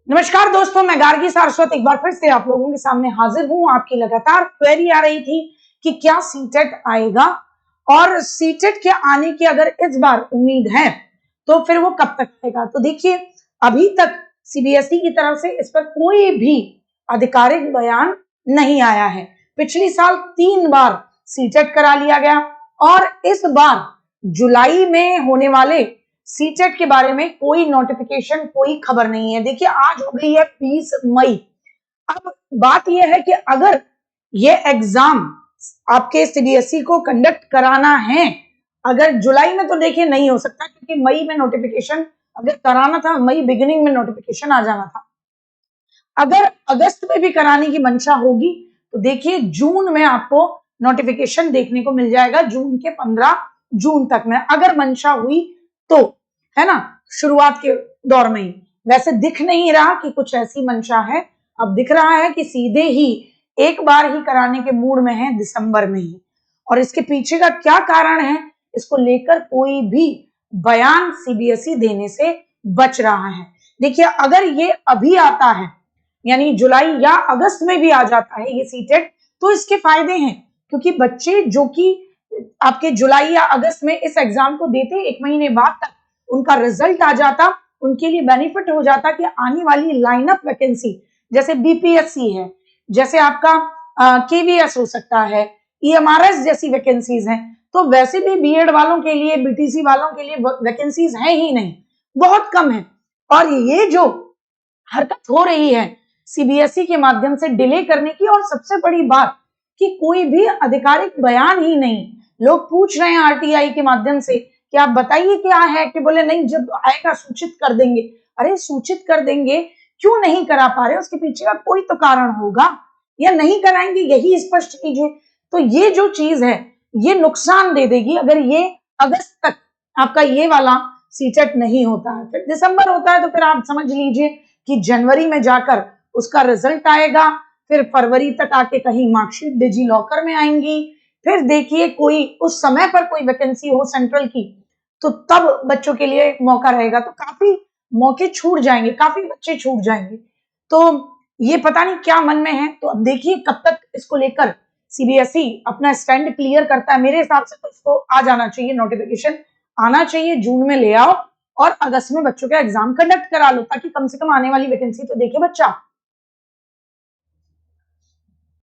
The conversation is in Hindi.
नमस्कार दोस्तों, मैं गार्गी सारस्वत एक बार फिर से आप लोगों के सामने हाजिर हूं। आपकी लगातार क्वेरी आ रही थी कि क्या सीटेट आएगा और सीटेट के आने की अगर इस बार उम्मीद है तो फिर वो कब तक आएगा। तो देखिए, अभी तक सीबीएसई की तरफ से इस पर कोई भी आधिकारिक बयान नहीं आया है। पिछली साल 3 बार सीटेट करा लिया गया और इस बार जुलाई में होने वाले सीटेट के बारे में कोई नोटिफिकेशन, कोई खबर नहीं है। देखिए, आज हो गई है 20 मई। अब बात यह है कि अगर ये एग्जाम आपके सीबीएसई को कंडक्ट कराना है, अगर जुलाई में तो देखिए नहीं हो सकता, क्योंकि मई में नोटिफिकेशन अगर कराना था, मई बिगिनिंग में नोटिफिकेशन आ जाना था। अगर अगस्त में भी कराने की मंशा होगी तो देखिए जून में आपको नोटिफिकेशन देखने को मिल जाएगा, जून के 15 जून तक में अगर मंशा हुई तो, है ना, शुरुआत के दौर में ही। वैसे दिख नहीं रहा कि कुछ ऐसी मंशा है। अब दिख रहा है कि सीधे ही एक बार ही कराने के मूड में है, दिसंबर में ही। और इसके पीछे का क्या कारण है, इसको लेकर कोई भी बयान सीबीएसई देने से बच रहा है। देखिए, अगर ये अभी आता है, यानी जुलाई या अगस्त में भी आ जाता है ये सीटेट, तो इसके फायदे हैं, क्योंकि बच्चे जो कि आपके जुलाई या अगस्त में इस एग्जाम को देते, 1 महीने बाद तक उनका रिजल्ट आ जाता, उनके लिए बेनिफिट हो जाता कि आने वाली लाइनअप वैकेंसी, जैसे बीपीएससी है, जैसे आपका केवीएस हो सकता है, ईएमआरएस जैसी वैकेंसीज हैं, तो वैसे भी बीएड वालों के लिए, बीटीसी वालों के लिए वैकेंसीज हैं ही नहीं, बहुत कम है। और ये जो हरकत हो रही है सीबीएसई के माध्यम से डिले करने की, और सबसे बड़ी बात कि कोई भी आधिकारिक बयान ही नहीं। लोग पूछ रहे हैं आरटीआई के माध्यम से कि आप बताइए क्या है, कि बोले नहीं, जब आएगा सूचित कर देंगे। अरे सूचित कर देंगे, क्यों नहीं करा पा रहे? उसके पीछे का कोई तो कारण होगा, या नहीं कराएंगे, यही स्पष्ट कीजिए। तो ये जो चीज है ये नुकसान दे देगी अगर ये अगस्त तक आपका ये वाला सीटेट नहीं होता है। फिर दिसंबर होता है तो फिर आप समझ लीजिए कि जनवरी में जाकर उसका रिजल्ट आएगा, फिर फरवरी तक आके कहीं मार्कशीट डिजी लॉकर में आएंगी, फिर देखिए कोई उस समय पर कोई वैकेंसी हो सेंट्रल की, तो तब बच्चों के लिए मौका रहेगा। तो काफी मौके छूट जाएंगे, काफी बच्चे छूट जाएंगे। तो ये पता नहीं क्या मन में है। तो अब देखिए कब तक इसको लेकर सीबीएसई अपना स्टैंड क्लियर करता है। मेरे हिसाब से तो इसको आ जाना चाहिए, नोटिफिकेशन आना चाहिए, जून में ले आओ और अगस्त में बच्चों का एग्जाम कंडक्ट करा लो, ताकि कम से कम आने वाली वैकेंसी तो देखे बच्चा।